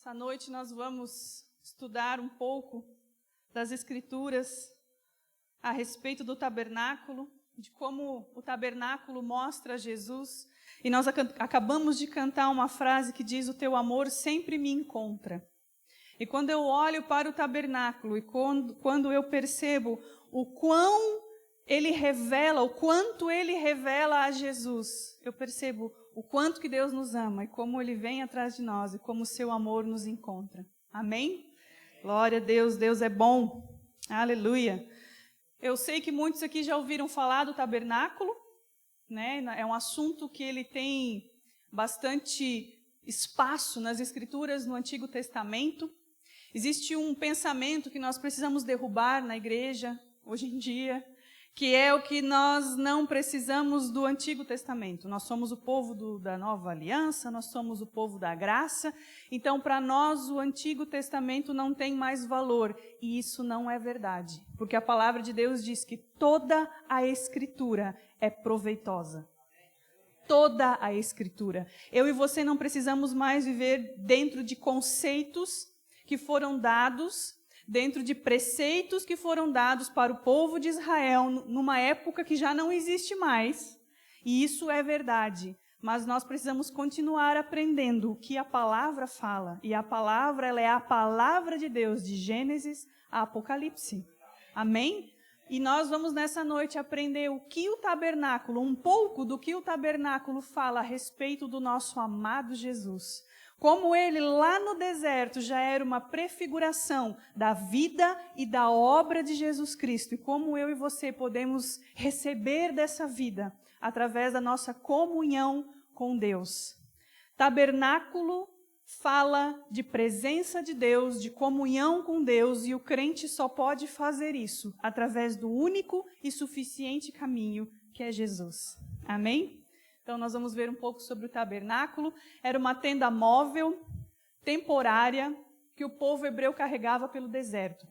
Essa noite nós vamos estudar um pouco das Escrituras a respeito do tabernáculo, de como o tabernáculo mostra Jesus. E nós acabamos de cantar uma frase que diz: o teu amor sempre me encontra. E quando eu olho para o tabernáculo e quando eu percebo o quanto ele revela a Jesus, eu percebo o quanto que Deus nos ama e como Ele vem atrás de nós e como o seu amor nos encontra. Amém? Glória a Deus, Deus é bom. Aleluia. Eu sei que muitos aqui já ouviram falar do tabernáculo, né? É um assunto que ele tem bastante espaço nas Escrituras, no Antigo Testamento. Existe um pensamento que nós precisamos derrubar na igreja, hoje em dia, que é o que nós não precisamos do Antigo Testamento. Nós somos o povo da Nova Aliança, nós somos o povo da graça, então para nós o Antigo Testamento não tem mais valor, e isso não é verdade, porque a palavra de Deus diz que toda a Escritura é proveitosa. Toda a Escritura. Eu e você não precisamos mais viver dentro de conceitos que foram dados, dentro de preceitos que foram dados para o povo de Israel numa época que já não existe mais. E isso é verdade, mas nós precisamos continuar aprendendo o que a palavra fala. E a palavra, ela é a palavra de Deus, de Gênesis a Apocalipse. Amém? E nós vamos nessa noite aprender o que o tabernáculo, um pouco do que o tabernáculo fala a respeito do nosso amado Jesus. Como ele lá no deserto já era uma prefiguração da vida e da obra de Jesus Cristo, e como eu e você podemos receber dessa vida através da nossa comunhão com Deus. Tabernáculo fala de presença de Deus, de comunhão com Deus, e o crente só pode fazer isso através do único e suficiente caminho que é Jesus. Amém? Então, nós vamos ver um pouco sobre o tabernáculo. Era uma tenda móvel, temporária, que o povo hebreu carregava pelo deserto.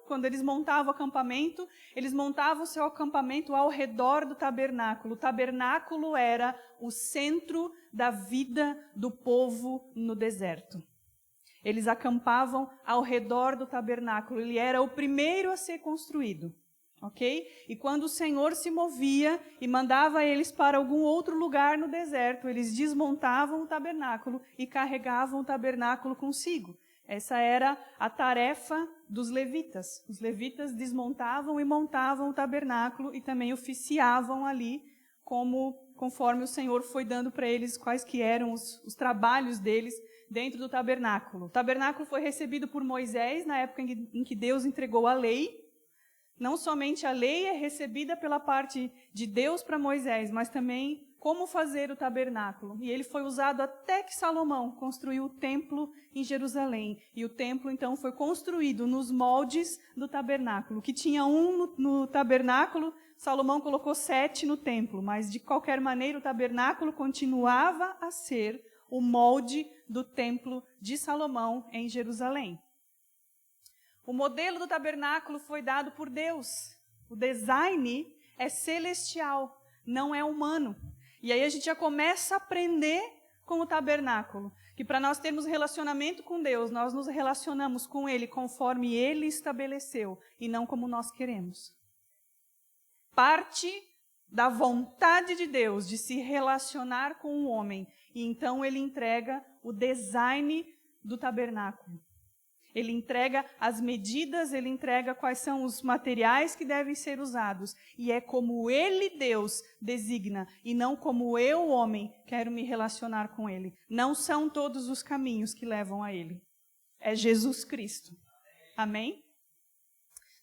Quando eles montavam o acampamento, eles montavam o seu acampamento ao redor do tabernáculo. O tabernáculo era o centro da vida do povo no deserto. Eles acampavam ao redor do tabernáculo. Ele era o primeiro a ser construído. Ok? E quando o Senhor se movia e mandava eles para algum outro lugar no deserto, eles desmontavam o tabernáculo e carregavam o tabernáculo consigo. Essa era a tarefa dos levitas. Os levitas desmontavam e montavam o tabernáculo e também oficiavam ali conforme o Senhor foi dando para eles quais que eram os trabalhos deles dentro do tabernáculo. O tabernáculo foi recebido por Moisés na época em que Deus entregou a lei. Não somente a lei é recebida pela parte de Deus para Moisés, mas também como fazer o tabernáculo. E ele foi usado até que Salomão construiu o templo em Jerusalém. E o templo, então, foi construído nos moldes do tabernáculo. Que tinha um no tabernáculo, Salomão colocou 7 no templo. Mas, de qualquer maneira, o tabernáculo continuava a ser o molde do templo de Salomão em Jerusalém. O modelo do tabernáculo foi dado por Deus. O design é celestial, não é humano. E aí a gente já começa a aprender com o tabernáculo, que para nós termos relacionamento com Deus, nós nos relacionamos com Ele conforme Ele estabeleceu e não como nós queremos. Parte da vontade de Deus de se relacionar com o homem, e então Ele entrega o design do tabernáculo. Ele entrega as medidas, ele entrega quais são os materiais que devem ser usados. E é como ele, Deus, designa, e não como eu, homem, quero me relacionar com ele. Não são todos os caminhos que levam a ele. É Jesus Cristo. Amém?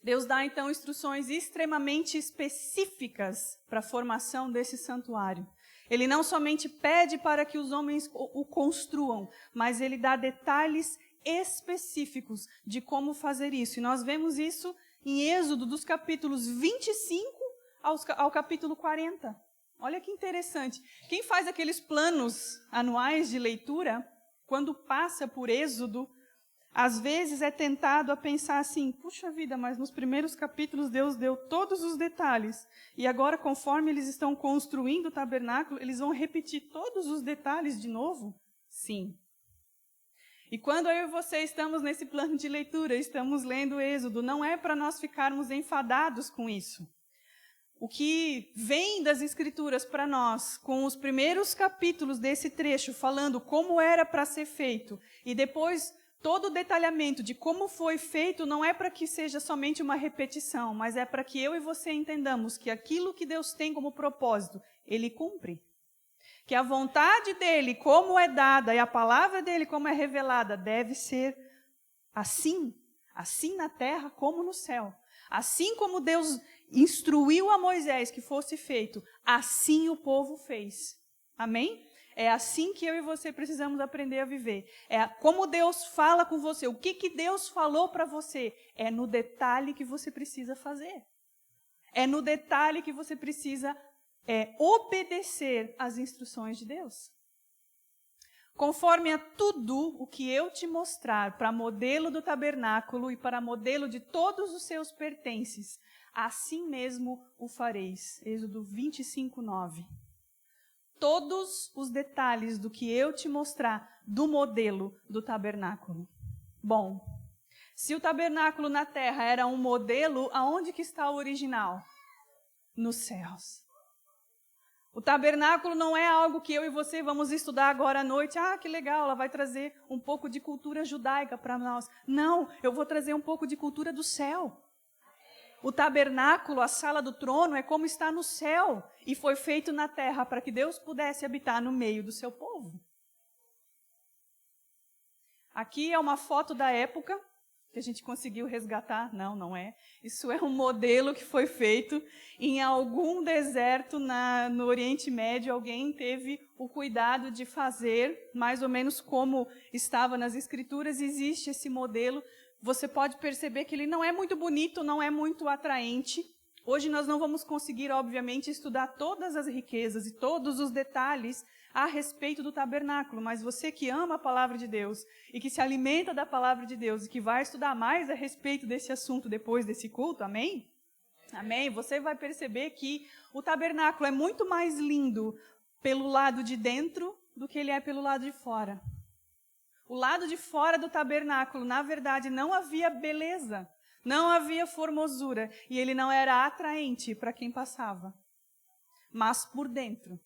Deus dá, então, instruções extremamente específicas para a formação desse santuário. Ele não somente pede para que os homens o construam, mas ele dá detalhes específicos de como fazer isso. E nós vemos isso em Êxodo, dos capítulos 25 ao capítulo 40. Olha que interessante. Quem faz aqueles planos anuais de leitura, quando passa por Êxodo, às vezes é tentado a pensar assim: puxa vida, mas nos primeiros capítulos Deus deu todos os detalhes. E agora, conforme eles estão construindo o tabernáculo, eles vão repetir todos os detalhes de novo? Sim. E quando eu e você estamos nesse plano de leitura, estamos lendo o Êxodo, não é para nós ficarmos enfadados com isso. O que vem das Escrituras para nós, com os primeiros capítulos desse trecho, falando como era para ser feito, e depois todo o detalhamento de como foi feito, não é para que seja somente uma repetição, mas é para que eu e você entendamos que aquilo que Deus tem como propósito, Ele cumpre. Que a vontade dEle, como é dada, e a palavra dEle, como é revelada, deve ser assim na terra como no céu. Assim como Deus instruiu a Moisés que fosse feito, assim o povo fez. Amém? É assim que eu e você precisamos aprender a viver. É como Deus fala com você. O que Deus falou para você? É no detalhe que você precisa fazer. É no detalhe que você precisa obedecer às instruções de Deus. Conforme a tudo o que eu te mostrar para modelo do tabernáculo e para modelo de todos os seus pertences, assim mesmo o fareis. Êxodo 25, 9. Todos os detalhes do que eu te mostrar do modelo do tabernáculo. Bom, se o tabernáculo na terra era um modelo, aonde que está o original? Nos céus. O tabernáculo não é algo que eu e você vamos estudar agora à noite. Ah, que legal, ela vai trazer um pouco de cultura judaica para nós. Não, eu vou trazer um pouco de cultura do céu. O tabernáculo, a sala do trono, é como está no céu e foi feito na terra para que Deus pudesse habitar no meio do seu povo. Aqui é uma foto da época que a gente conseguiu resgatar. Não, não é. Isso é um modelo que foi feito em algum deserto no Oriente Médio. Alguém teve o cuidado de fazer, mais ou menos como estava nas Escrituras, existe esse modelo. Você pode perceber que ele não é muito bonito, não é muito atraente. Hoje nós não vamos conseguir, obviamente, estudar todas as riquezas e todos os detalhes a respeito do tabernáculo, mas você que ama a palavra de Deus e que se alimenta da palavra de Deus e que vai estudar mais a respeito desse assunto depois desse culto, amém? Amém? Você vai perceber que o tabernáculo é muito mais lindo pelo lado de dentro do que ele é pelo lado de fora. O lado de fora do tabernáculo, na verdade, não havia beleza, não havia formosura, e ele não era atraente para quem passava. Mas por dentro,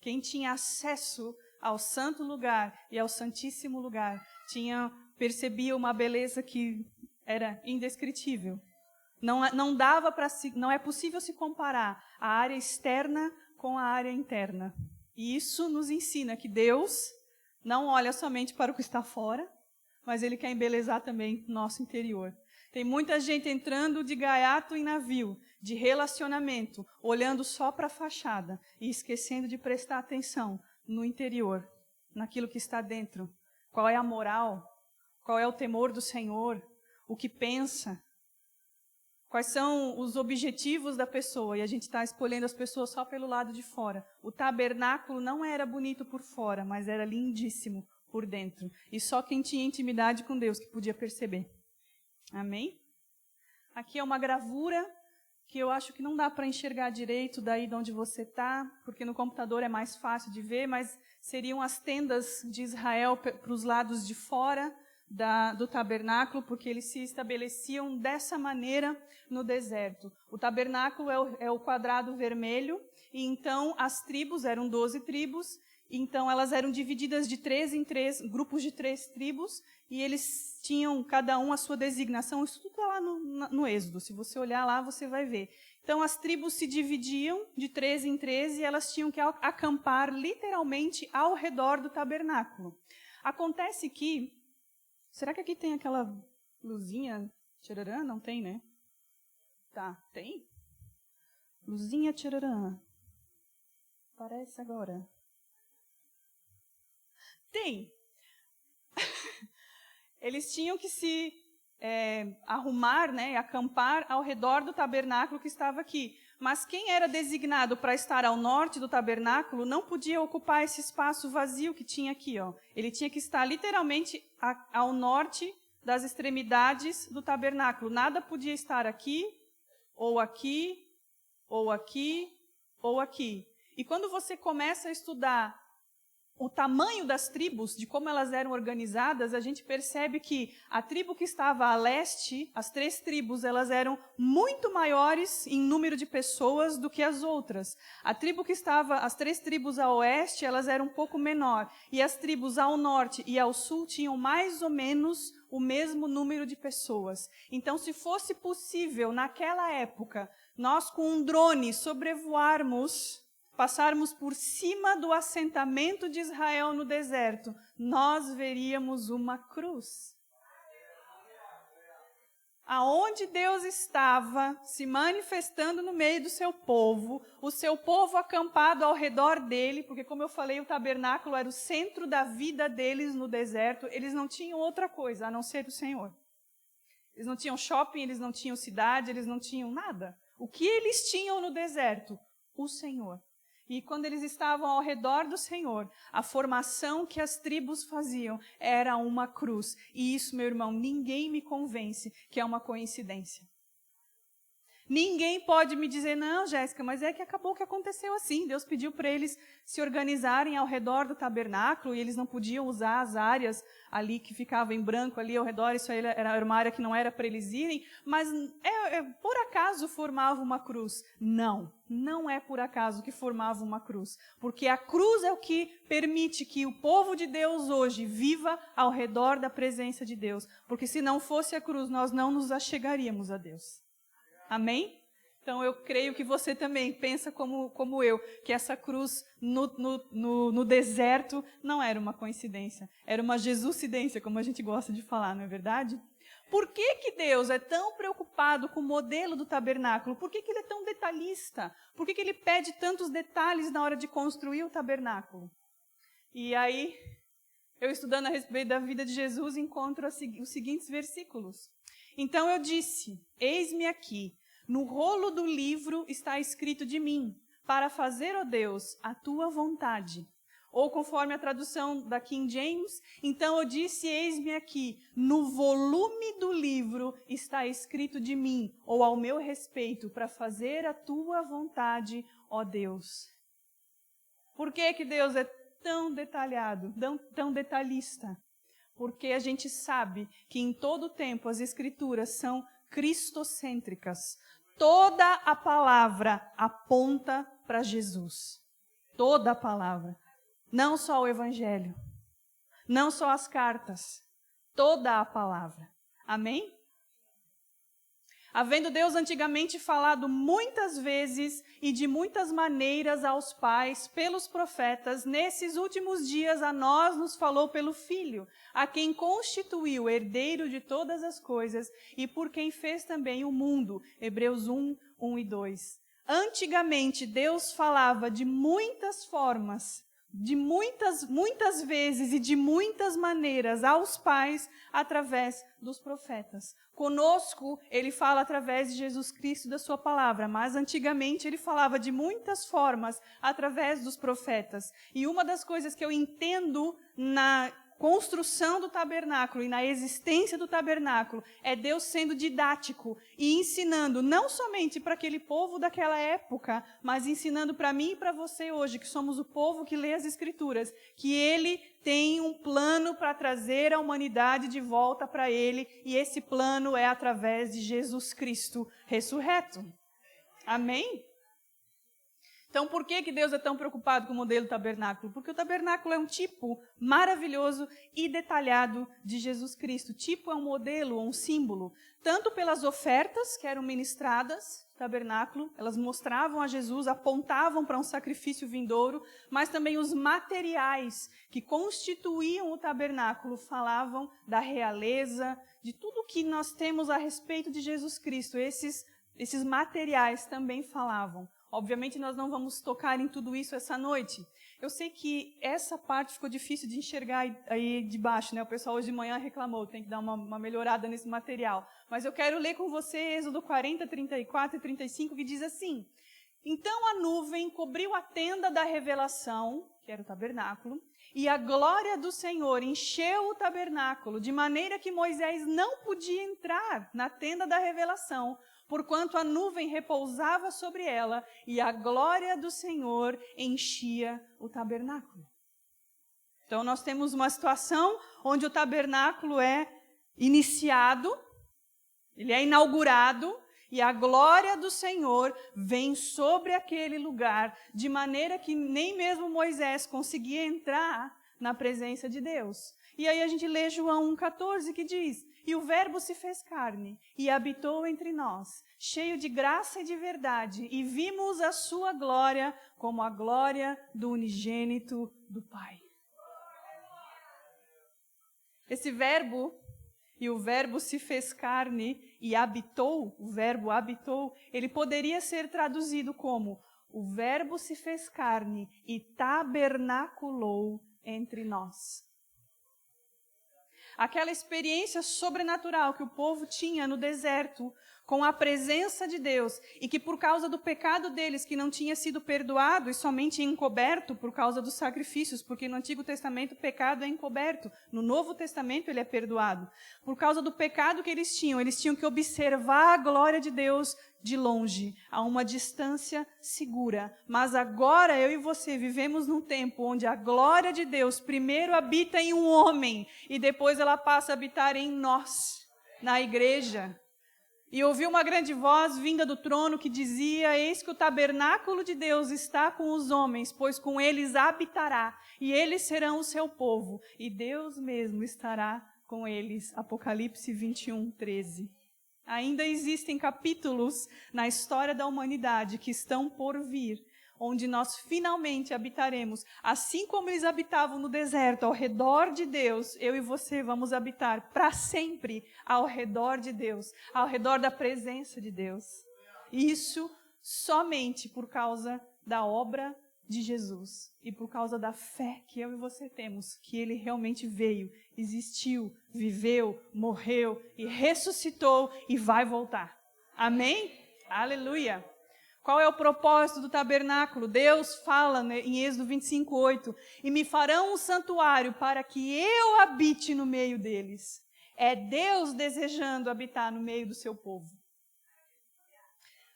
quem tinha acesso ao santo lugar e ao santíssimo lugar, percebia uma beleza que era indescritível. Não é possível se comparar a área externa com a área interna. E isso nos ensina que Deus não olha somente para o que está fora, mas Ele quer embelezar também nosso interior. Tem muita gente entrando de gaiato em navio, de relacionamento, olhando só para a fachada e esquecendo de prestar atenção no interior, naquilo que está dentro. Qual é a moral? Qual é o temor do Senhor? O que pensa? Quais são os objetivos da pessoa? E a gente está escolhendo as pessoas só pelo lado de fora. O tabernáculo não era bonito por fora, mas era lindíssimo por dentro. E só quem tinha intimidade com Deus que podia perceber. Amém? Aqui é uma gravura que eu acho que não dá para enxergar direito daí de onde você está, porque no computador é mais fácil de ver, mas seriam as tendas de Israel para os lados de fora do tabernáculo, porque eles se estabeleciam dessa maneira no deserto. O tabernáculo é o quadrado vermelho, e então as tribos, eram 12 tribos, então elas eram divididas de 3 em 3, grupos de 3 tribos, e eles tinham cada um a sua designação. Isso tudo está lá no Êxodo, se você olhar lá você vai ver. Então as tribos se dividiam de 3 em 3 e elas tinham que acampar literalmente ao redor do tabernáculo. Acontece que, será que aqui tem aquela luzinha tchararã? Não tem, né? Tá, tem? Luzinha tchararã. Parece agora. Tem. Eles tinham que se arrumar, né, acampar ao redor do tabernáculo que estava aqui. Mas quem era designado para estar ao norte do tabernáculo não podia ocupar esse espaço vazio que tinha aqui. Ó. Ele tinha que estar literalmente ao norte das extremidades do tabernáculo. Nada podia estar aqui, ou aqui, ou aqui, ou aqui. E quando você começa a estudar o tamanho das tribos, de como elas eram organizadas, a gente percebe que a tribo que estava a leste, as 3 tribos, elas eram muito maiores em número de pessoas do que as outras. A tribo que estava, as 3 tribos a oeste, elas eram um pouco menor. E as tribos ao norte e ao sul tinham mais ou menos o mesmo número de pessoas. Então, se fosse possível, naquela época, nós com um drone sobrevoarmos, passarmos por cima do assentamento de Israel no deserto, nós veríamos uma cruz. Aonde Deus estava se manifestando no meio do seu povo, o seu povo acampado ao redor dele, porque como eu falei, o tabernáculo era o centro da vida deles no deserto, eles não tinham outra coisa a não ser o Senhor. Eles não tinham shopping, eles não tinham cidade, eles não tinham nada. O que eles tinham no deserto? O Senhor. E quando eles estavam ao redor do Senhor, a formação que as tribos faziam era uma cruz. E isso, meu irmão, ninguém me convence que é uma coincidência. Ninguém pode me dizer, não, Jéssica, mas é que acabou que aconteceu assim. Deus pediu para eles se organizarem ao redor do tabernáculo e eles não podiam usar as áreas ali que ficavam em branco ali ao redor. Isso aí era uma área que não era para eles irem, mas por acaso formava uma cruz. Não, não é por acaso que formava uma cruz. Porque a cruz é o que permite que o povo de Deus hoje viva ao redor da presença de Deus. Porque se não fosse a cruz, nós não nos achegaríamos a Deus. Amém? Então eu creio que você também pensa como eu, que essa cruz no deserto não era uma coincidência, era uma Jesuscidência, como a gente gosta de falar, não é verdade? Por que Deus é tão preocupado com o modelo do tabernáculo? Por que Ele é tão detalhista? Por que Ele pede tantos detalhes na hora de construir o tabernáculo? E aí, eu estudando a respeito da vida de Jesus, encontro os seguintes versículos. Então eu disse, eis-me aqui, no rolo do livro está escrito de mim, para fazer, ó Deus, a tua vontade. Ou conforme a tradução da King James, então eu disse, eis-me aqui, no volume do livro está escrito de mim, ou ao meu respeito, para fazer a tua vontade, ó Deus. Por que Deus é tão detalhado, tão detalhista? Porque a gente sabe que em todo o tempo as Escrituras são cristocêntricas. Toda a palavra aponta para Jesus. Toda a palavra. Não só o Evangelho. Não só as cartas. Toda a palavra. Amém? Havendo Deus antigamente falado muitas vezes e de muitas maneiras aos pais, pelos profetas, nesses últimos dias a nós nos falou pelo Filho, a quem constituiu herdeiro de todas as coisas e por quem fez também o mundo. Hebreus 1, 1 e 2. Antigamente Deus falava de muitas formas, de muitas vezes e de muitas maneiras aos pais através dos profetas. Conosco, ele fala através de Jesus Cristo e da sua palavra, mas antigamente ele falava de muitas formas através dos profetas. E uma das coisas que eu entendo na construção do tabernáculo e na existência do tabernáculo é Deus sendo didático e ensinando não somente para aquele povo daquela época, mas ensinando para mim e para você hoje, que somos o povo que lê as Escrituras, que Ele tem um plano para trazer a humanidade de volta para Ele, e esse plano é através de Jesus Cristo ressurreto. Amém? Então, por que Deus é tão preocupado com o modelo do tabernáculo? Porque o tabernáculo é um tipo maravilhoso e detalhado de Jesus Cristo. Tipo é um modelo, um símbolo, tanto pelas ofertas que eram ministradas no tabernáculo, elas mostravam a Jesus, apontavam para um sacrifício vindouro, mas também os materiais que constituíam o tabernáculo falavam da realeza, de tudo que nós temos a respeito de Jesus Cristo. Esses materiais também falavam. Obviamente, nós não vamos tocar em tudo isso essa noite. Eu sei que essa parte ficou difícil de enxergar aí de baixo, né? O pessoal hoje de manhã reclamou, tem que dar uma melhorada nesse material. Mas eu quero ler com você Êxodo 40, 34 e 35, que diz assim: Então a nuvem cobriu a tenda da revelação, que era o tabernáculo, e a glória do Senhor encheu o tabernáculo, de maneira que Moisés não podia entrar na tenda da revelação, porquanto a nuvem repousava sobre ela e a glória do Senhor enchia o tabernáculo. Então nós temos uma situação onde o tabernáculo é iniciado, ele é inaugurado, e a glória do Senhor vem sobre aquele lugar, de maneira que nem mesmo Moisés conseguia entrar na presença de Deus. E aí a gente lê João 1,14, que diz: e o Verbo se fez carne e habitou entre nós, cheio de graça e de verdade, e vimos a sua glória como a glória do unigênito do Pai. Esse verbo, e o Verbo se fez carne e habitou, o verbo habitou, ele poderia ser traduzido como: o Verbo se fez carne e tabernaculou entre nós. Aquela experiência sobrenatural que o povo tinha no deserto, com a presença de Deus, e que por causa do pecado deles, que não tinha sido perdoado e somente encoberto por causa dos sacrifícios, porque no Antigo Testamento o pecado é encoberto, no Novo Testamento ele é perdoado. Por causa do pecado que eles tinham que observar a glória de Deus de longe, a uma distância segura. Mas agora eu e você vivemos num tempo onde a glória de Deus primeiro habita em um homem e depois ela passa a habitar em nós, na igreja. E ouvi uma grande voz vinda do trono que dizia: eis que o tabernáculo de Deus está com os homens, pois com eles habitará, e eles serão o seu povo, e Deus mesmo estará com eles. Apocalipse 21:13. Ainda existem capítulos na história da humanidade que estão por vir, onde nós finalmente habitaremos, assim como eles habitavam no deserto, ao redor de Deus. Eu e você vamos habitar para sempre ao redor de Deus, ao redor da presença de Deus. Isso somente por causa da obra de Jesus e por causa da fé que eu e você temos, que Ele realmente veio, existiu, viveu, morreu e ressuscitou e vai voltar. Amém? Aleluia! Qual é o propósito do tabernáculo? Deus fala em Êxodo 25:8, e me farão um santuário para que eu habite no meio deles. É Deus desejando habitar no meio do seu povo.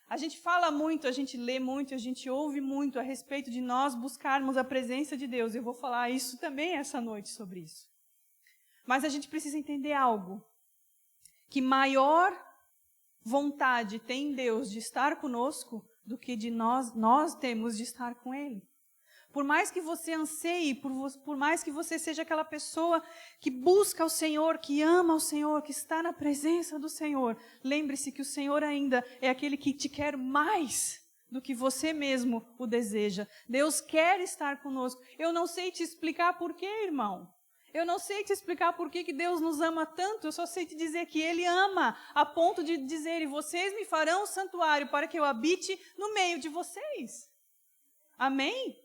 A gente fala muito, a gente lê muito, a gente ouve muito a respeito de nós buscarmos a presença de Deus. Eu vou falar isso também essa noite sobre isso. Mas a gente precisa entender algo, que maior vontade tem Deus de estar conosco do que de nós temos de estar com Ele. Por mais que você anseie, por mais que você seja aquela pessoa que busca o Senhor, que ama o Senhor, que está na presença do Senhor, lembre-se que o Senhor ainda é aquele que te quer mais do que você mesmo o deseja. Deus quer estar conosco. Eu não sei te explicar por quê, irmão. Eu não sei te explicar por que Deus nos ama tanto, eu só sei te dizer que Ele ama, a ponto de dizer: e vocês me farão um santuário para que eu habite no meio de vocês. Amém?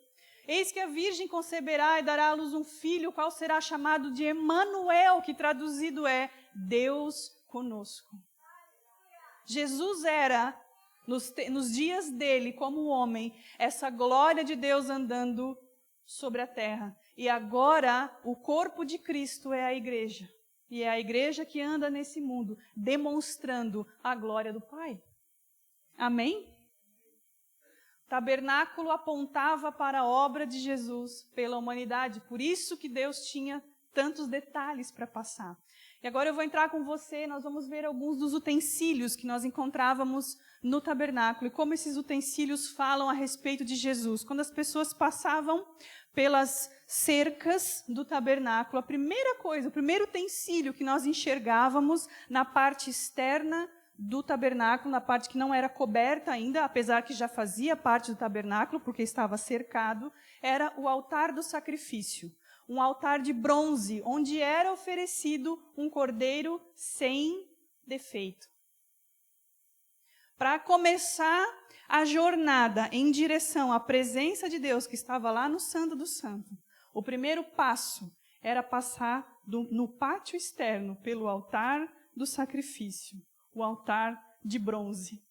Eis que a virgem conceberá e dará à luz um filho, o qual será chamado de Emanuel, que traduzido é Deus conosco. Jesus era, nos dias dele, como homem, essa glória de Deus andando sobre a terra. E agora, o corpo de Cristo é a igreja. E é a igreja que anda nesse mundo, demonstrando a glória do Pai. Amém? O tabernáculo apontava para a obra de Jesus pela humanidade. Por isso que Deus tinha tantos detalhes para passar. E agora eu vou entrar com você, nós vamos ver alguns dos utensílios que nós encontrávamos no tabernáculo. E como esses utensílios falam a respeito de Jesus. Quando as pessoas passavam pelas cercas do tabernáculo, a primeira coisa, o primeiro utensílio que nós enxergávamos na parte externa do tabernáculo, na parte que não era coberta ainda, apesar que já fazia parte do tabernáculo, porque estava cercado, era o altar do sacrifício. Um altar de bronze, onde era oferecido um cordeiro sem defeito. Para começar a jornada em direção à presença de Deus, que estava lá no Santo do Santo, o primeiro passo era passar no pátio externo pelo altar do sacrifício, o altar de bronze.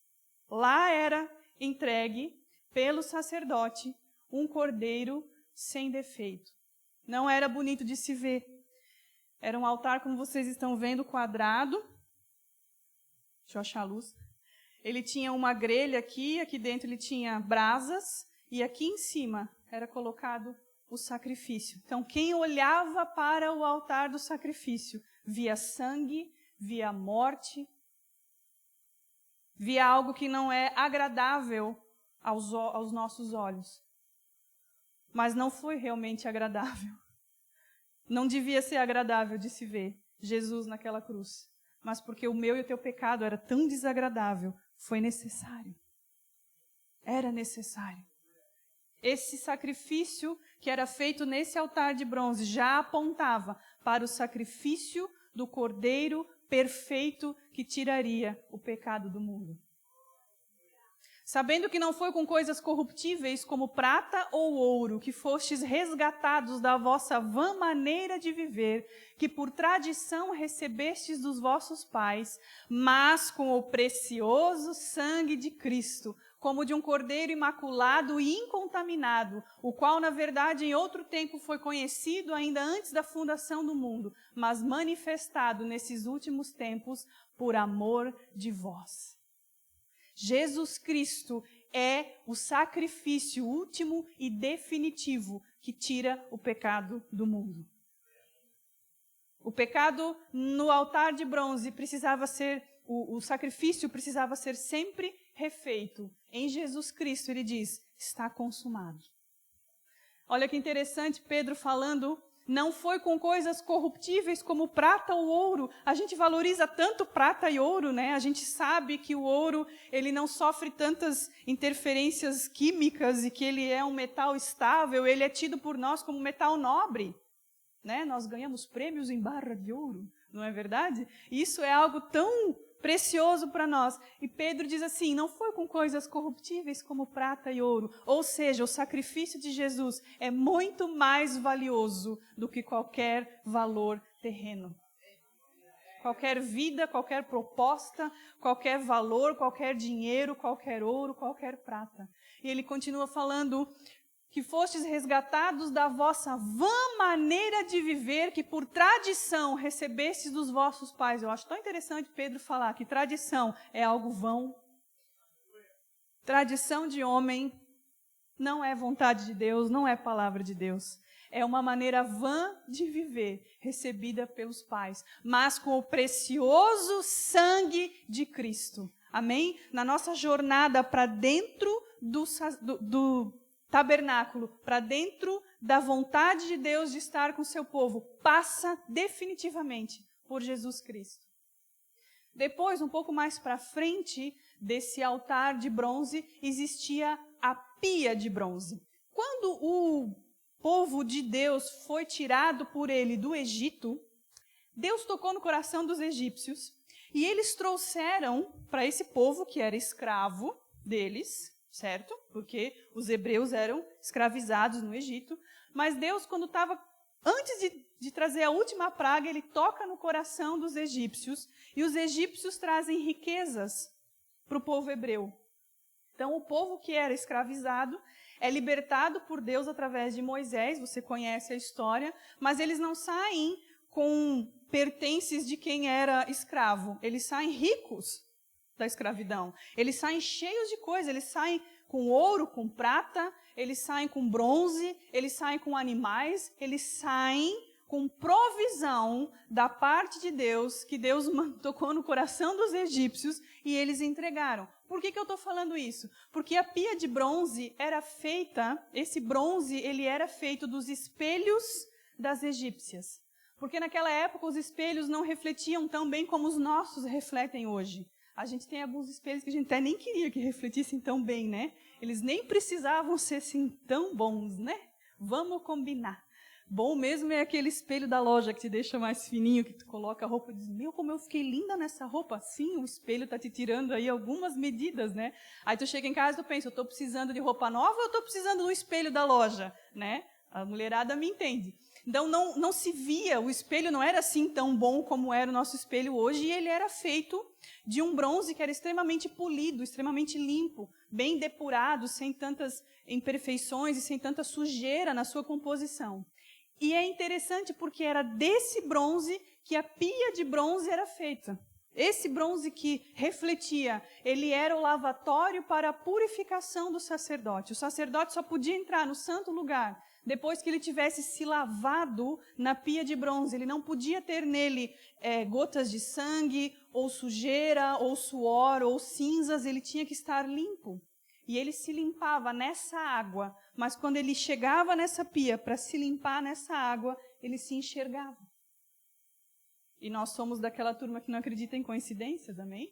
Lá era entregue pelo sacerdote um cordeiro sem defeito. Não era bonito de se ver. Era um altar, como vocês estão vendo, quadrado. Deixa eu achar a luz. Ele tinha uma grelha aqui dentro ele tinha brasas, e aqui em cima era colocado o sacrifício. Então, quem olhava para o altar do sacrifício via sangue, via morte, via algo que não é agradável aos nossos olhos. Mas não foi realmente agradável. Não devia ser agradável de se ver Jesus naquela cruz. Mas porque o meu e o teu pecado era tão desagradável, foi necessário. Era necessário. Esse sacrifício que era feito nesse altar de bronze já apontava para o sacrifício do Cordeiro perfeito que tiraria o pecado do mundo. Sabendo que não foi com coisas corruptíveis como prata ou ouro que fostes resgatados da vossa vã maneira de viver, que por tradição recebestes dos vossos pais, mas com o precioso sangue de Cristo, como de um cordeiro imaculado e incontaminado, o qual, na verdade, em outro tempo foi conhecido ainda antes da fundação do mundo, mas manifestado nesses últimos tempos por amor de vós. Jesus Cristo é o sacrifício último e definitivo que tira o pecado do mundo. O pecado no altar de bronze precisava ser, o sacrifício precisava ser sempre refeito. Em Jesus Cristo, ele diz, está consumado. Olha que interessante, Pedro falando, não foi com coisas corruptíveis como prata ou ouro. A gente valoriza tanto prata e ouro, né? A gente sabe que o ouro, ele não sofre tantas interferências químicas e que ele é um metal estável, ele é tido por nós como metal nobre, né? Nós ganhamos prêmios em barra de ouro, não é verdade? Isso é algo tão precioso para nós. E Pedro diz assim, não foi com coisas corruptíveis como prata e ouro. Ou seja, o sacrifício de Jesus é muito mais valioso do que qualquer valor terreno. Qualquer vida, qualquer proposta, qualquer valor, qualquer dinheiro, qualquer ouro, qualquer prata. E ele continua falando que fostes resgatados da vossa vã maneira de viver, que por tradição recebestes dos vossos pais. Eu acho tão interessante Pedro falar que tradição é algo vão. Tradição de homem não é vontade de Deus, não é palavra de Deus. É uma maneira vã de viver, recebida pelos pais, mas com o precioso sangue de Cristo. Amém? Na nossa jornada para dentro do tabernáculo, para dentro da vontade de Deus de estar com o seu povo, passa definitivamente por Jesus Cristo. Depois, um pouco mais para frente desse altar de bronze, existia a pia de bronze. Quando o povo de Deus foi tirado por ele do Egito, Deus tocou no coração dos egípcios e eles trouxeram para esse povo que era escravo deles, certo? Porque os hebreus eram escravizados no Egito. Mas Deus, quando estava, antes de trazer a última praga, ele toca no coração dos egípcios. E os egípcios trazem riquezas para o povo hebreu. Então, o povo que era escravizado é libertado por Deus através de Moisés. Você conhece a história. Mas eles não saem com pertences de quem era escravo. Eles saem ricos da escravidão. Eles saem cheios de coisas, eles saem com ouro, com prata, eles saem com bronze, eles saem com animais, eles saem com provisão da parte de Deus, que Deus tocou no coração dos egípcios e eles entregaram. Por que eu estou falando isso? Porque a pia de bronze era feita, esse bronze ele era feito dos espelhos das egípcias. Porque naquela época os espelhos não refletiam tão bem como os nossos refletem hoje. A gente tem alguns espelhos que a gente até nem queria que refletissem tão bem, né? Eles nem precisavam ser assim tão bons, né? Vamos combinar. Bom mesmo é aquele espelho da loja que te deixa mais fininho, que tu coloca a roupa e diz, meu, como eu fiquei linda nessa roupa. Sim, o espelho está te tirando aí algumas medidas, né? Aí tu chega em casa e tu pensa, eu estou precisando de roupa nova ou eu estou precisando do espelho da loja, né? A mulherada me entende. Então, não se via, o espelho não era assim tão bom como era o nosso espelho hoje, e ele era feito de um bronze que era extremamente polido, extremamente limpo, bem depurado, sem tantas imperfeições e sem tanta sujeira na sua composição. E é interessante porque era desse bronze que a pia de bronze era feita. Esse bronze que refletia, ele era o lavatório para a purificação do sacerdote. O sacerdote só podia entrar no santo lugar depois que ele tivesse se lavado na pia de bronze. Ele não podia ter nele gotas de sangue, ou sujeira, ou suor, ou cinzas, ele tinha que estar limpo. E ele se limpava nessa água, mas quando ele chegava nessa pia para se limpar nessa água, ele se enxergava. E nós somos daquela turma que não acredita em coincidências, amém?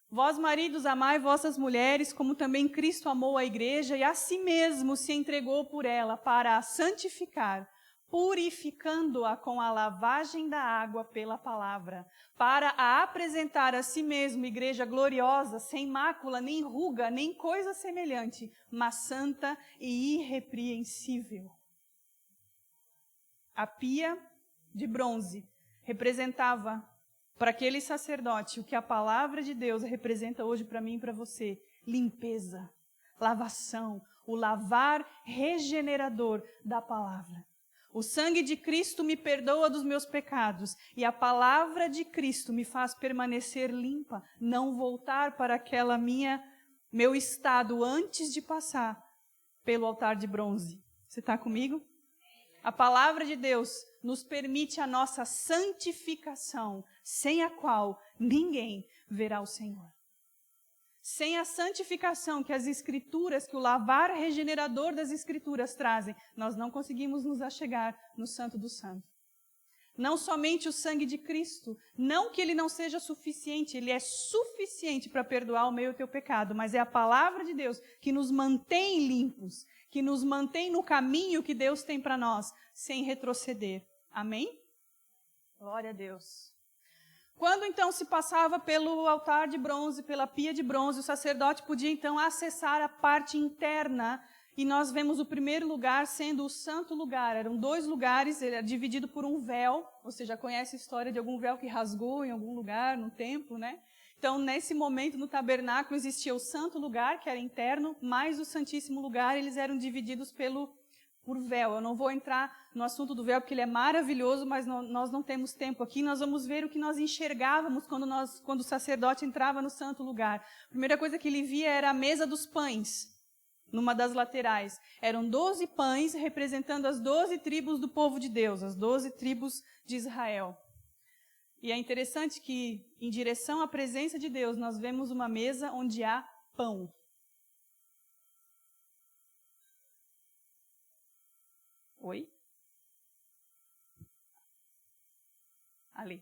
Vós, maridos, amai vossas mulheres, como também Cristo amou a igreja e a si mesmo se entregou por ela para a santificar, purificando-a com a lavagem da água pela palavra, para a apresentar a si mesmo igreja gloriosa, sem mácula, nem ruga, nem coisa semelhante, mas santa e irrepreensível. A pia de bronze representava para aquele sacerdote o que a palavra de Deus representa hoje para mim e para você: limpeza, lavação, o lavar regenerador da palavra. O sangue de Cristo me perdoa dos meus pecados e a palavra de Cristo me faz permanecer limpa, não voltar para aquela meu estado antes de passar pelo altar de bronze. Você está comigo? A palavra de Deus nos permite a nossa santificação, sem a qual ninguém verá o Senhor. Sem a santificação que as Escrituras, que o lavar regenerador das Escrituras trazem, nós não conseguimos nos achegar no Santo dos Santos. Não somente o sangue de Cristo, não que ele não seja suficiente, ele é suficiente para perdoar o meu e o teu pecado, mas é a palavra de Deus que nos mantém limpos, que nos mantém no caminho que Deus tem para nós, sem retroceder. Amém? Glória a Deus. Quando então se passava pelo altar de bronze, pela pia de bronze, o sacerdote podia então acessar a parte interna, e nós vemos o primeiro lugar sendo o santo lugar. Eram 2 lugares, ele era dividido por um véu. Você já conhece a história de algum véu que rasgou em algum lugar, no templo, né? Então, nesse momento, no tabernáculo, existia o santo lugar, que era interno, mais o santíssimo lugar, eles eram divididos por véu. Eu não vou entrar no assunto do véu, porque ele é maravilhoso, mas nós não temos tempo aqui. Nós vamos ver o que nós enxergávamos quando o sacerdote entrava no santo lugar. A primeira coisa que ele via era a mesa dos pães, numa das laterais. Eram 12 pães representando as 12 tribos do povo de Deus, as 12 tribos de Israel. E é interessante que, em direção à presença de Deus, nós vemos uma mesa onde há pão. Oi? Ali.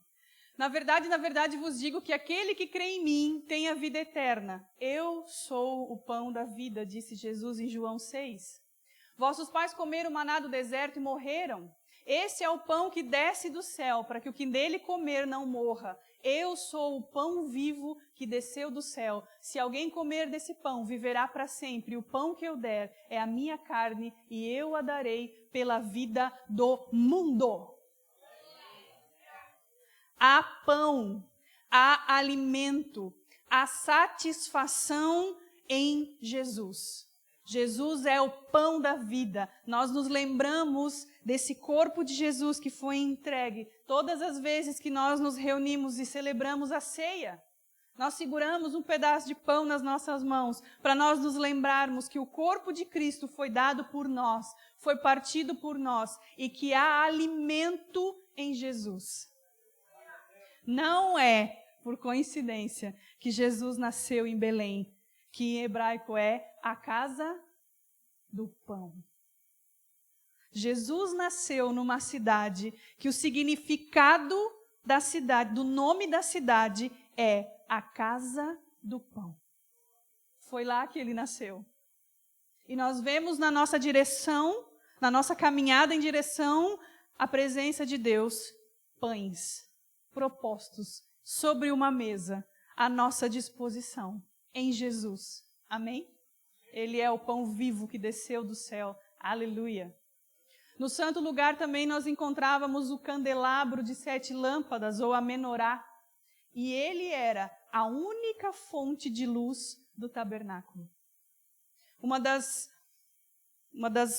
Na verdade, vos digo que aquele que crê em mim tem a vida eterna. Eu sou o pão da vida, disse Jesus em João 6. Vossos pais comeram maná do deserto e morreram. Esse é o pão que desce do céu, para que o que dele comer não morra. Eu sou o pão vivo que desceu do céu. Se alguém comer desse pão, viverá para sempre. O pão que eu der é a minha carne e eu a darei pela vida do mundo. Há pão, há alimento, há satisfação em Jesus. Jesus é o pão da vida. Nós nos lembramos desse corpo de Jesus que foi entregue todas as vezes que nós nos reunimos e celebramos a ceia. Nós seguramos um pedaço de pão nas nossas mãos para nós nos lembrarmos que o corpo de Cristo foi dado por nós, foi partido por nós e que há alimento em Jesus. Não é por coincidência que Jesus nasceu em Belém, que em hebraico é a casa do pão. Jesus nasceu numa cidade que o significado da cidade, do nome da cidade é a casa do pão. Foi lá que ele nasceu. E nós vemos na nossa direção, na nossa caminhada em direção à presença de Deus, pães propostos sobre uma mesa à nossa disposição, em Jesus. Amém? Ele é o pão vivo que desceu do céu. Aleluia. No santo lugar também nós encontrávamos o candelabro de 7 lâmpadas, ou a menorá. E ele era a única fonte de luz do tabernáculo. Uma das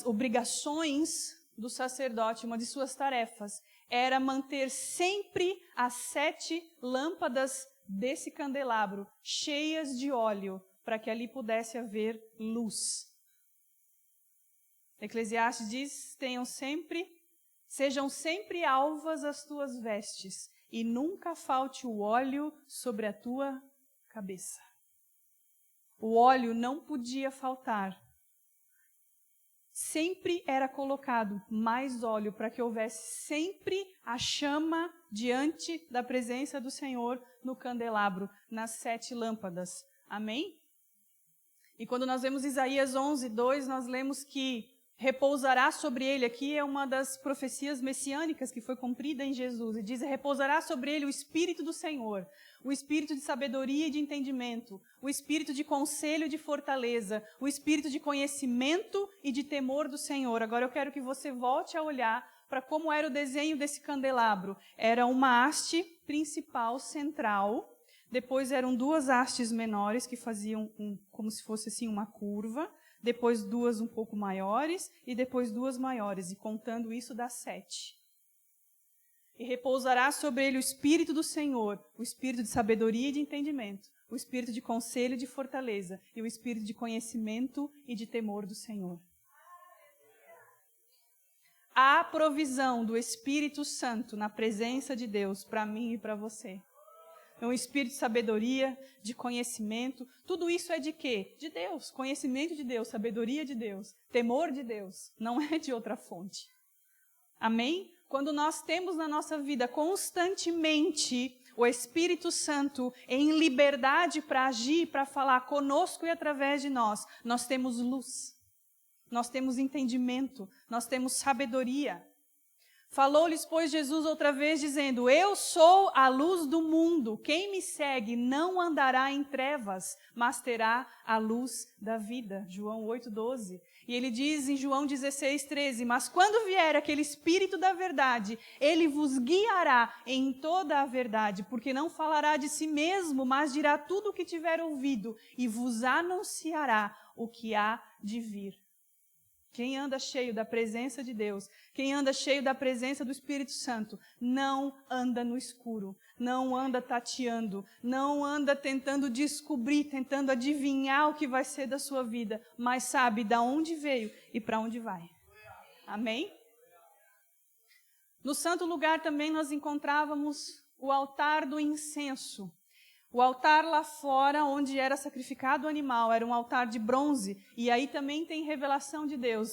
obrigações do sacerdote, uma de suas tarefas, era manter sempre as 7 lâmpadas desse candelabro cheias de óleo, para que ali pudesse haver luz. Eclesiastes diz, sejam sempre alvas as tuas vestes, e nunca falte o óleo sobre a tua cabeça. O óleo não podia faltar. Sempre era colocado mais óleo para que houvesse sempre a chama diante da presença do Senhor no candelabro, nas 7 lâmpadas. Amém? E quando nós vemos Isaías 11:2, nós lemos que repousará sobre ele, aqui é uma das profecias messiânicas que foi cumprida em Jesus, e diz, repousará sobre ele o Espírito do Senhor, o Espírito de sabedoria e de entendimento, o Espírito de conselho e de fortaleza, o Espírito de conhecimento e de temor do Senhor. Agora eu quero que você volte a olhar para como era o desenho desse candelabro. Era uma haste principal, central, depois eram 2 hastes menores que faziam como se fosse assim uma curva, depois 2 um pouco maiores, e depois 2 maiores, e contando isso dá 7. E repousará sobre ele o Espírito do Senhor, o Espírito de sabedoria e de entendimento, o Espírito de conselho e de fortaleza, e o Espírito de conhecimento e de temor do Senhor. Há provisão do Espírito Santo na presença de Deus para mim e para você. É um espírito de sabedoria, de conhecimento. Tudo isso é de quê? De Deus. Conhecimento de Deus, sabedoria de Deus, temor de Deus. Não é de outra fonte. Amém? Quando nós temos na nossa vida constantemente o Espírito Santo em liberdade para agir, para falar conosco e através de nós, nós temos luz. Nós temos entendimento. Nós temos sabedoria. Falou-lhes, pois, Jesus outra vez, dizendo, eu sou a luz do mundo. Quem me segue não andará em trevas, mas terá a luz da vida. João 8:12. E ele diz em João 16:13, mas quando vier aquele Espírito da verdade, ele vos guiará em toda a verdade, porque não falará de si mesmo, mas dirá tudo o que tiver ouvido, e vos anunciará o que há de vir. Quem anda cheio da presença de Deus, quem anda cheio da presença do Espírito Santo, não anda no escuro, não anda tateando, não anda tentando descobrir, tentando adivinhar o que vai ser da sua vida, mas sabe de onde veio e para onde vai. Amém? No santo lugar também nós encontrávamos o altar do incenso. O altar lá fora, onde era sacrificado o animal, era um altar de bronze. E aí também tem revelação de Deus.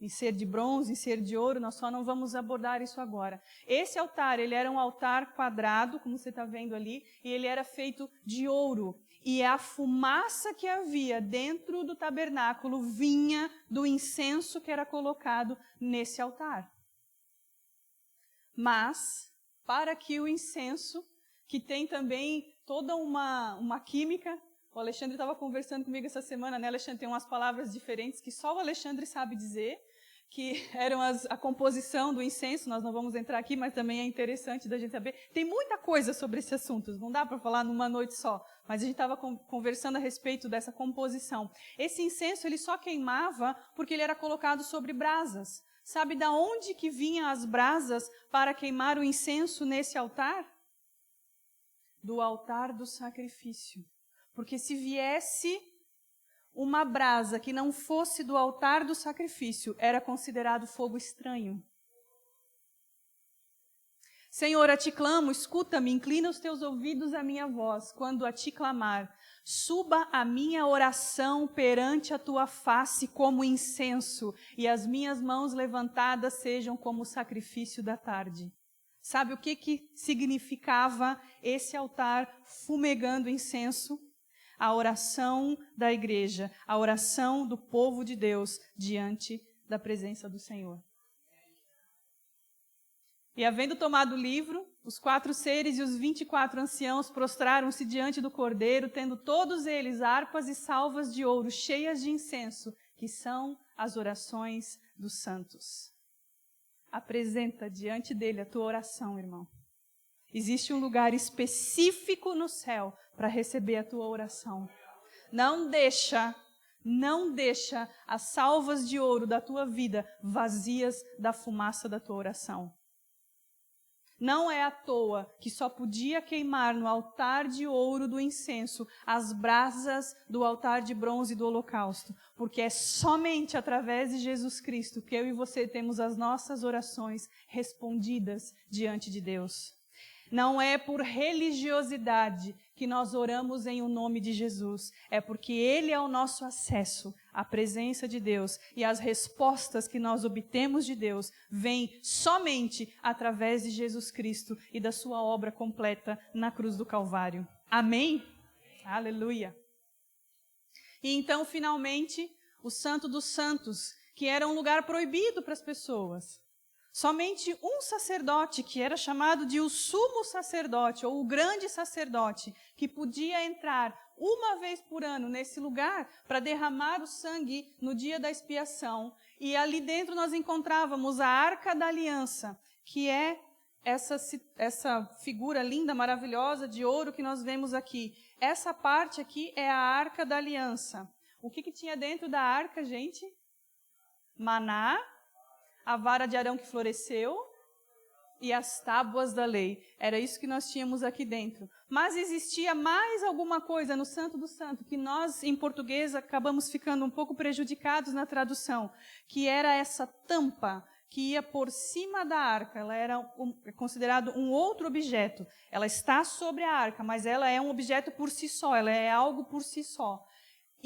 Em ser de bronze, em ser de ouro, nós só não vamos abordar isso agora. Esse altar, ele era um altar quadrado, como você está vendo ali, e ele era feito de ouro. E a fumaça que havia dentro do tabernáculo vinha do incenso que era colocado nesse altar. Mas, para que o incenso, que tem também toda uma química. O Alexandre estava conversando comigo essa semana, né? Alexandre tem umas palavras diferentes que só o Alexandre sabe dizer, que eram a composição do incenso. Nós não vamos entrar aqui, mas também é interessante da gente saber. Tem muita coisa sobre esse assunto, não dá para falar numa noite só, mas a gente estava conversando a respeito dessa composição. Esse incenso ele só queimava porque ele era colocado sobre brasas. Sabe de onde que vinham as brasas para queimar o incenso nesse altar? Do altar do sacrifício. Porque se viesse uma brasa que não fosse do altar do sacrifício, era considerado fogo estranho. Senhor, a ti clamo, escuta-me, inclina os teus ouvidos à minha voz, quando a ti clamar. Suba a minha oração perante a tua face como incenso, e as minhas mãos levantadas sejam como o sacrifício da tarde. Sabe o que significava esse altar fumegando incenso? A oração da igreja, a oração do povo de Deus diante da presença do Senhor. E havendo tomado o livro, os 4 seres e os 24 anciãos prostraram-se diante do Cordeiro, tendo todos eles harpas e salvas de ouro cheias de incenso, que são as orações dos santos. Apresenta diante dele a tua oração, irmão. Existe um lugar específico no céu para receber a tua oração. Não deixa as salvas de ouro da tua vida vazias da fumaça da tua oração. Não é à toa que só podia queimar no altar de ouro do incenso as brasas do altar de bronze do holocausto, porque é somente através de Jesus Cristo que eu e você temos as nossas orações respondidas diante de Deus. Não é por religiosidade que nós oramos em o nome de Jesus, é porque Ele é o nosso acesso à presença de Deus e as respostas que nós obtemos de Deus vêm somente através de Jesus Cristo e da sua obra completa na cruz do Calvário. Amém? Aleluia! E então, finalmente, o Santo dos Santos, que era um lugar proibido para as pessoas. Somente um sacerdote, que era chamado de o sumo sacerdote, ou o grande sacerdote, que podia entrar uma vez por ano nesse lugar para derramar o sangue no dia da expiação. E ali dentro nós encontrávamos a Arca da Aliança, que é essa figura linda, maravilhosa de ouro que nós vemos aqui. Essa parte aqui é a Arca da Aliança. O que tinha dentro da arca, gente? Maná, a vara de Arão que floresceu e as tábuas da lei. Era isso que nós tínhamos aqui dentro. Mas existia mais alguma coisa no Santo do Santo, que nós, em português, acabamos ficando um pouco prejudicados na tradução, que era essa tampa que ia por cima da arca. Ela era considerado um outro objeto. Ela está sobre a arca, mas ela é um objeto por si só, ela é algo por si só.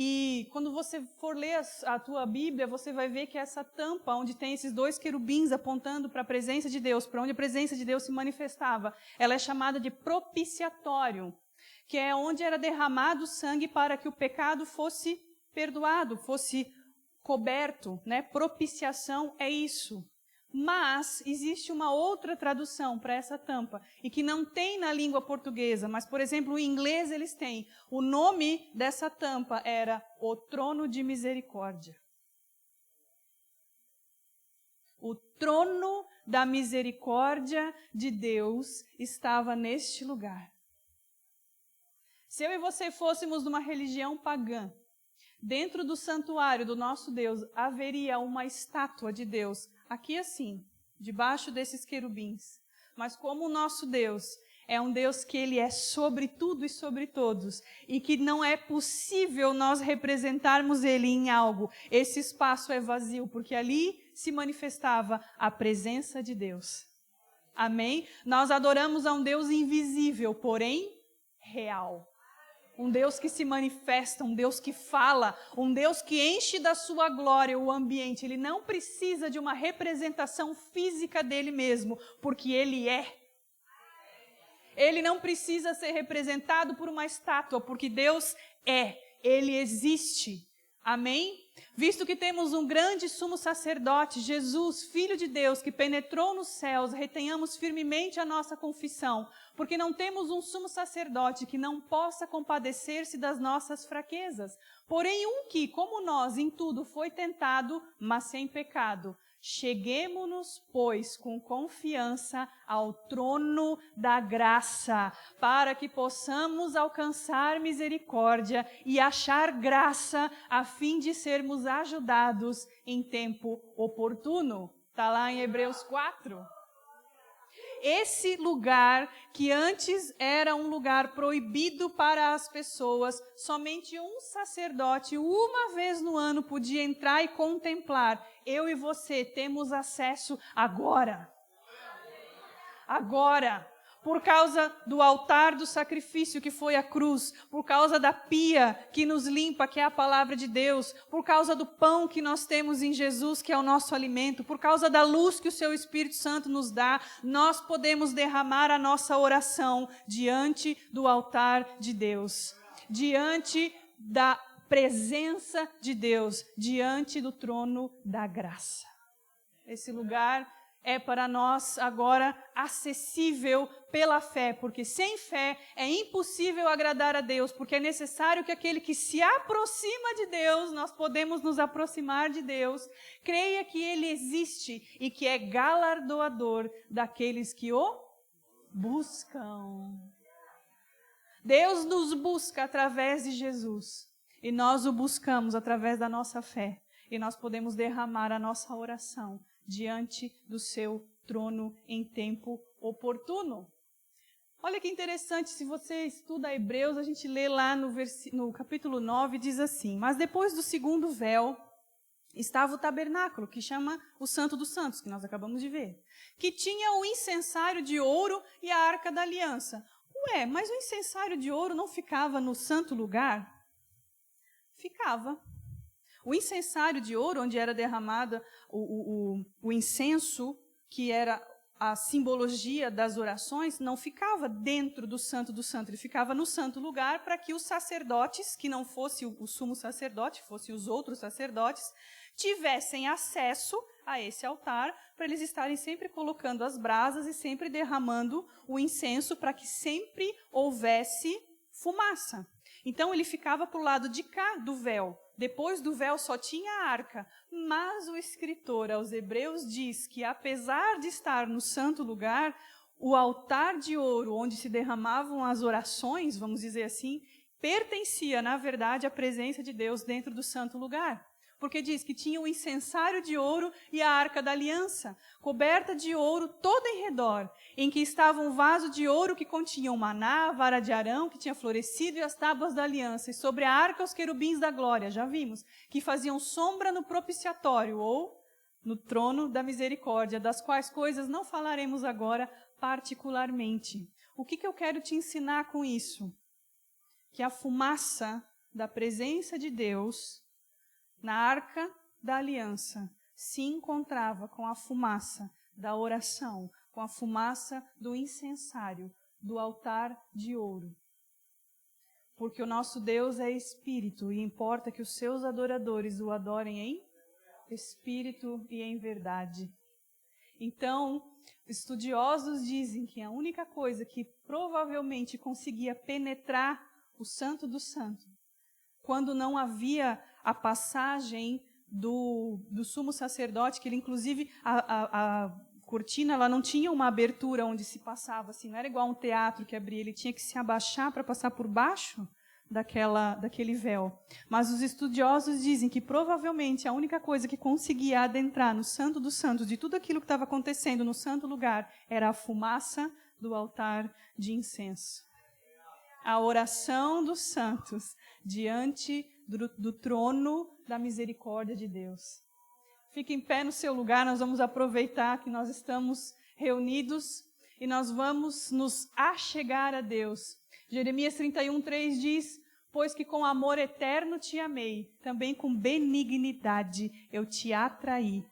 E quando você for ler a tua Bíblia, você vai ver que essa tampa, onde tem esses dois querubins apontando para a presença de Deus, para onde a presença de Deus se manifestava, ela é chamada de propiciatório, que é onde era derramado sangue para que o pecado fosse perdoado, fosse coberto, né? Propiciação é isso. Mas existe uma outra tradução para essa tampa, e que não tem na língua portuguesa, mas, por exemplo, em inglês eles têm. O nome dessa tampa era o trono de misericórdia. O trono da misericórdia de Deus estava neste lugar. Se eu e você fôssemos de uma religião pagã, dentro do santuário do nosso Deus haveria uma estátua de Deus, aqui assim, debaixo desses querubins. Mas como o nosso Deus é um Deus que Ele é sobre tudo e sobre todos, e que não é possível nós representarmos Ele em algo, esse espaço é vazio, porque ali se manifestava a presença de Deus. Amém? Nós adoramos a um Deus invisível, porém real. Um Deus que se manifesta, um Deus que fala, um Deus que enche da sua glória o ambiente. Ele não precisa de uma representação física dele mesmo, porque ele é. Ele não precisa ser representado por uma estátua, porque Deus é. Ele existe. Amém? Visto que temos um grande sumo sacerdote, Jesus, Filho de Deus, que penetrou nos céus, retenhamos firmemente a nossa confissão, porque não temos um sumo sacerdote que não possa compadecer-se das nossas fraquezas, porém um que, como nós, em tudo foi tentado, mas sem pecado. Cheguemo-nos, pois, com confiança ao trono da graça, para que possamos alcançar misericórdia e achar graça, a fim de sermos ajudados em tempo oportuno. Está lá em Hebreus 4. Esse lugar, que antes era um lugar proibido para as pessoas, somente um sacerdote, uma vez no ano, podia entrar e contemplar. Eu e você temos acesso agora. Agora. Por causa do altar do sacrifício que foi a cruz, por causa da pia que nos limpa, que é a palavra de Deus, por causa do pão que nós temos em Jesus, que é o nosso alimento, por causa da luz que o seu Espírito Santo nos dá, nós podemos derramar a nossa oração diante do altar de Deus, diante da presença de Deus, diante do trono da graça. Esse lugar é para nós agora acessível pela fé, porque sem fé é impossível agradar a Deus, porque é necessário que aquele que se aproxima de Deus, nós podemos nos aproximar de Deus, creia que Ele existe e que é galardoador daqueles que o buscam. Deus nos busca através de Jesus e nós o buscamos através da nossa fé e nós podemos derramar a nossa oração diante do seu trono em tempo oportuno. Olha que interessante, se você estuda Hebreus, a gente lê lá no capítulo 9, diz assim: mas depois do segundo véu, estava o tabernáculo, que chama o Santo dos Santos, que nós acabamos de ver, que tinha o incensário de ouro e a arca da aliança. Ué, mas o incensário de ouro não ficava no santo lugar? Ficava. O incensário de ouro, onde era derramado o incenso, que era a simbologia das orações, não ficava dentro do Santo do Santo, ele ficava no santo lugar para que os sacerdotes, que não fosse o sumo sacerdote, fossem os outros sacerdotes, tivessem acesso a esse altar, para eles estarem sempre colocando as brasas e sempre derramando o incenso, para que sempre houvesse fumaça. Então ele ficava para o lado de cá do véu. Depois do véu só tinha a arca, mas o escritor aos Hebreus diz que, apesar de estar no santo lugar, o altar de ouro onde se derramavam as orações, vamos dizer assim, pertencia, na verdade, à presença de Deus dentro do santo lugar. Porque diz que tinha o incensário de ouro e a arca da aliança, coberta de ouro toda em redor, em que estava um vaso de ouro que continha o maná, a vara de Arão, que tinha florescido, e as tábuas da aliança, e sobre a arca os querubins da glória, já vimos, que faziam sombra no propiciatório, ou no trono da misericórdia, das quais coisas não falaremos agora particularmente. O que eu quero te ensinar com isso? Que a fumaça da presença de Deus na arca da aliança se encontrava com a fumaça da oração, com a fumaça do incensário, do altar de ouro. Porque o nosso Deus é espírito e importa que os seus adoradores o adorem em espírito e em verdade. Então, estudiosos dizem que a única coisa que provavelmente conseguia penetrar o Santo do Santo, quando não havia a passagem do sumo sacerdote, que ele, inclusive, a cortina, ela não tinha uma abertura onde se passava, assim, não era igual a um teatro que abria, ele tinha que se abaixar para passar por baixo daquele véu. Mas os estudiosos dizem que provavelmente a única coisa que conseguia adentrar no Santo dos Santos, de tudo aquilo que estava acontecendo no santo lugar, era a fumaça do altar de incenso. A oração dos santos diante do trono da misericórdia de Deus. Fique em pé no seu lugar, nós vamos aproveitar que nós estamos reunidos e nós vamos nos achegar a Deus. Jeremias 31:3 diz: pois que com amor eterno te amei, também com benignidade eu te atraí.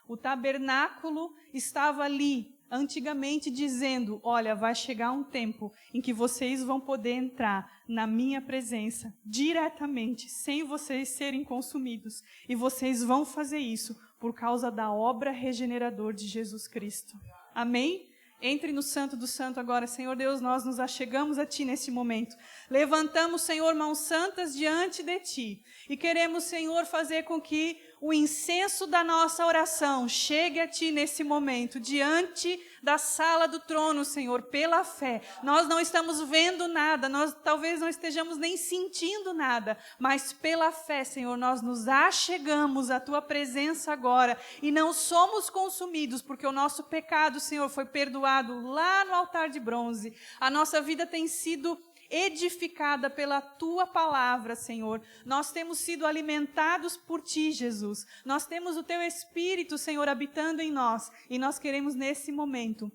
O tabernáculo estava ali, antigamente dizendo: olha, vai chegar um tempo em que vocês vão poder entrar na minha presença diretamente, sem vocês serem consumidos. E vocês vão fazer isso por causa da obra regeneradora de Jesus Cristo. Amém? Entre no Santo do Santo agora. Senhor Deus, nós nos achegamos a Ti nesse momento. Levantamos, Senhor, mãos santas diante de Ti. E queremos, Senhor, fazer com que o incenso da nossa oração chegue a Ti nesse momento, diante da sala do trono, Senhor, pela fé. Nós não estamos vendo nada, nós talvez não estejamos nem sentindo nada, mas pela fé, Senhor, nós nos achegamos à Tua presença agora e não somos consumidos, porque o nosso pecado, Senhor, foi perdoado lá no altar de bronze. A nossa vida tem sido edificada pela Tua palavra, Senhor. Nós temos sido alimentados por Ti, Jesus. Nós temos o Teu Espírito, Senhor, habitando em nós. E nós queremos, nesse momento,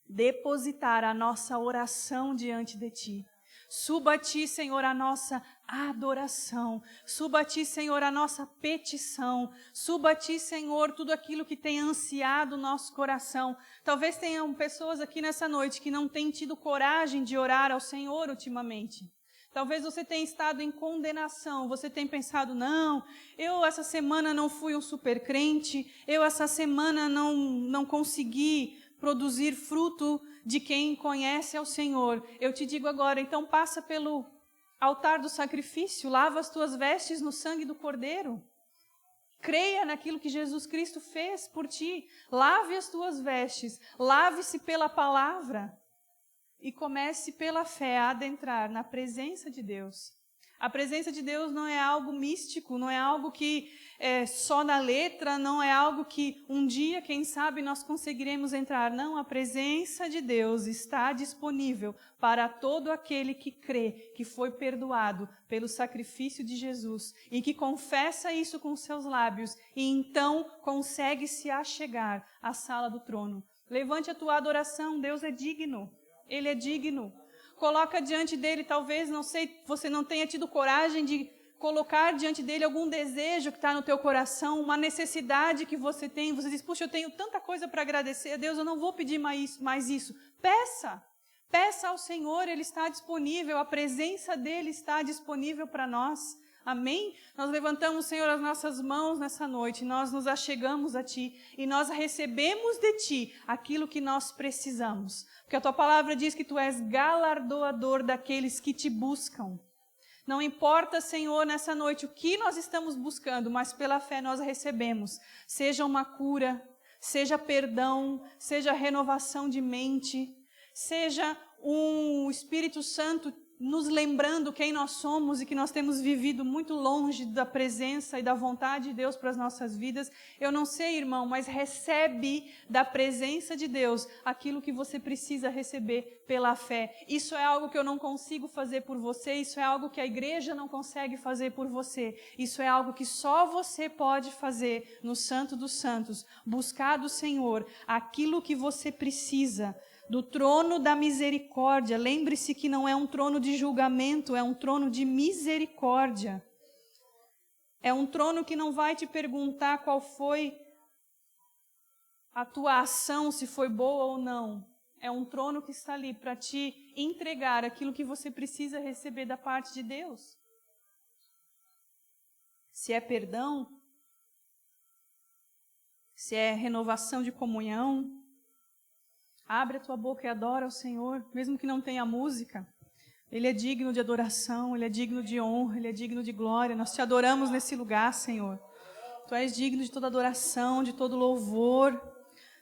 depositar a nossa oração diante de Ti. Suba a Ti, Senhor, a nossa adoração. Suba a Ti, Senhor, a nossa petição. Suba a Ti, Senhor, tudo aquilo que tem ansiado o nosso coração. Talvez tenham pessoas aqui nessa noite que não têm tido coragem de orar ao Senhor ultimamente. Talvez você tenha estado em condenação, você tenha pensado: não, eu essa semana não fui um super crente, eu essa semana não consegui produzir fruto de quem conhece ao Senhor. Eu te digo agora, então passa pelo altar do sacrifício, lava as tuas vestes no sangue do Cordeiro. Creia naquilo que Jesus Cristo fez por ti. Lave as tuas vestes, lave-se pela palavra e comece pela fé a adentrar na presença de Deus. A presença de Deus não é algo místico, não é algo que é só na letra, não é algo que um dia, quem sabe, nós conseguiremos entrar. Não, a presença de Deus está disponível para todo aquele que crê que foi perdoado pelo sacrifício de Jesus e que confessa isso com seus lábios e então consegue se achegar à sala do trono. Levante a tua adoração, Deus é digno, Ele é digno. Coloca diante dele, talvez, não sei, você não tenha tido coragem de colocar diante dele algum desejo que está no teu coração, uma necessidade que você tem. Você diz, puxa, eu tenho tanta coisa para agradecer a Deus, eu não vou pedir mais isso. Peça ao Senhor, Ele está disponível, a presença dEle está disponível para nós. Amém? Nós levantamos, Senhor, as nossas mãos nessa noite, nós nos achegamos a Ti e nós recebemos de Ti aquilo que nós precisamos. Porque a Tua palavra diz que Tu és galardoador daqueles que Te buscam. Não importa, Senhor, nessa noite o que nós estamos buscando, mas pela fé nós recebemos. Seja uma cura, seja perdão, seja renovação de mente, seja um Espírito Santo nos lembrando quem nós somos e que nós temos vivido muito longe da presença e da vontade de Deus para as nossas vidas. Eu não sei, irmão, mas recebe da presença de Deus aquilo que você precisa receber pela fé. Isso é algo que eu não consigo fazer por você, isso é algo que a igreja não consegue fazer por você. Isso é algo que só você pode fazer no Santo dos Santos. Buscar do Senhor aquilo que você precisa. Do trono da misericórdia. Lembre-se que não é um trono de julgamento, é um trono de misericórdia. É um trono que não vai te perguntar qual foi a tua ação, se foi boa ou não. É um trono que está ali para te entregar aquilo que você precisa receber da parte de Deus. Se é perdão, se é renovação de comunhão, abre a tua boca e adora ao Senhor, mesmo que não tenha música. Ele é digno de adoração, Ele é digno de honra, Ele é digno de glória. Nós te adoramos nesse lugar, Senhor. Tu és digno de toda adoração, de todo louvor.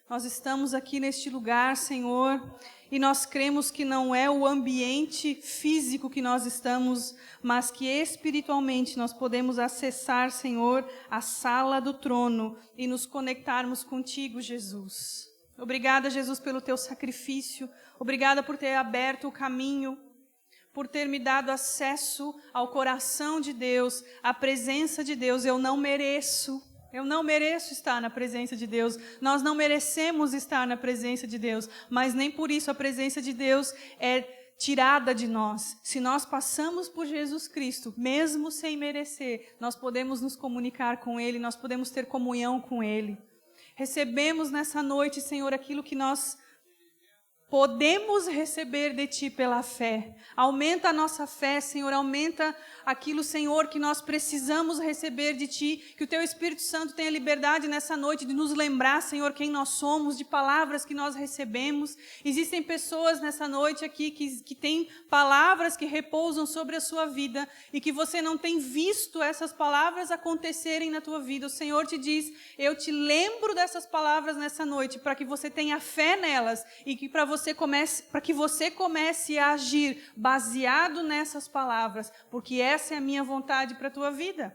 Nós estamos aqui neste lugar, Senhor, e nós cremos que não é o ambiente físico que nós estamos, mas que espiritualmente nós podemos acessar, Senhor, a sala do trono e nos conectarmos contigo, Jesus. Obrigada, Jesus, pelo teu sacrifício. Obrigada por ter aberto o caminho, por ter me dado acesso ao coração de Deus, à presença de Deus. Eu não mereço estar na presença de Deus. Nós não merecemos estar na presença de Deus, mas nem por isso a presença de Deus é tirada de nós. Se nós passamos por Jesus Cristo, mesmo sem merecer, nós podemos nos comunicar com Ele, nós podemos ter comunhão com Ele. Recebemos nessa noite, Senhor, aquilo que nós podemos receber de Ti pela fé. Aumenta a nossa fé, Senhor, aumenta aquilo, Senhor, que nós precisamos receber de Ti, que o Teu Espírito Santo tenha liberdade nessa noite de nos lembrar, Senhor, quem nós somos, de palavras que nós recebemos. Existem pessoas nessa noite aqui que têm palavras que repousam sobre a sua vida e que você não tem visto essas palavras acontecerem na tua vida. O Senhor te diz, eu te lembro dessas palavras nessa noite para que você tenha fé nelas e que para que você comece a agir baseado nessas palavras, porque essa é a minha vontade para a tua vida.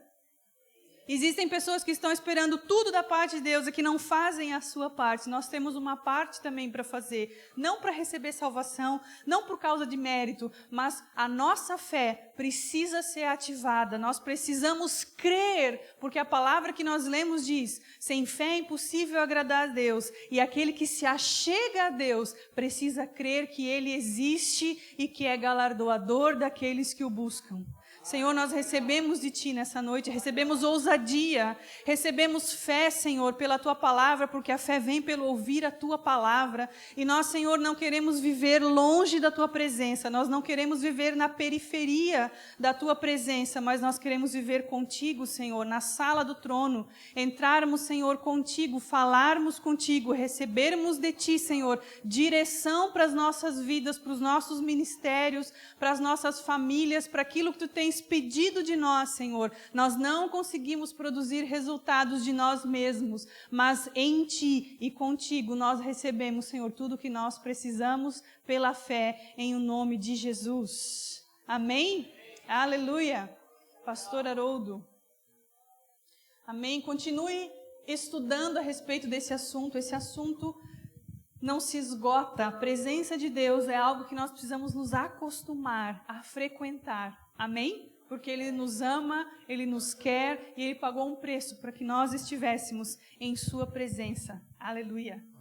Existem pessoas que estão esperando tudo da parte de Deus e que não fazem a sua parte. Nós temos uma parte também para fazer, não para receber salvação, não por causa de mérito, mas a nossa fé precisa ser ativada. Nós precisamos crer, porque a palavra que nós lemos diz, sem fé é impossível agradar a Deus, e aquele que se achega a Deus precisa crer que Ele existe e que é galardoador daqueles que o buscam. Senhor, nós recebemos de Ti nessa noite, recebemos ousadia, recebemos fé, Senhor, pela Tua palavra, porque a fé vem pelo ouvir a Tua palavra. E nós, Senhor, não queremos viver longe da Tua presença, nós não queremos viver na periferia da Tua presença, mas nós queremos viver contigo, Senhor, na sala do trono, entrarmos, Senhor, contigo, falarmos contigo, recebermos de Ti, Senhor, direção para as nossas vidas, para os nossos ministérios, para as nossas famílias, para aquilo que Tu tens pedido de nós, Senhor. Nós não conseguimos produzir resultados de nós mesmos, mas em Ti e contigo nós recebemos, Senhor, tudo o que nós precisamos pela fé em o nome de Jesus. Amém? Aleluia. Pastor Haroldo. Amém. Continue estudando a respeito desse assunto. Esse assunto não se esgota. A presença de Deus é algo que nós precisamos nos acostumar a frequentar. Amém? Porque Ele nos ama, Ele nos quer e Ele pagou um preço para que nós estivéssemos em Sua presença. Aleluia.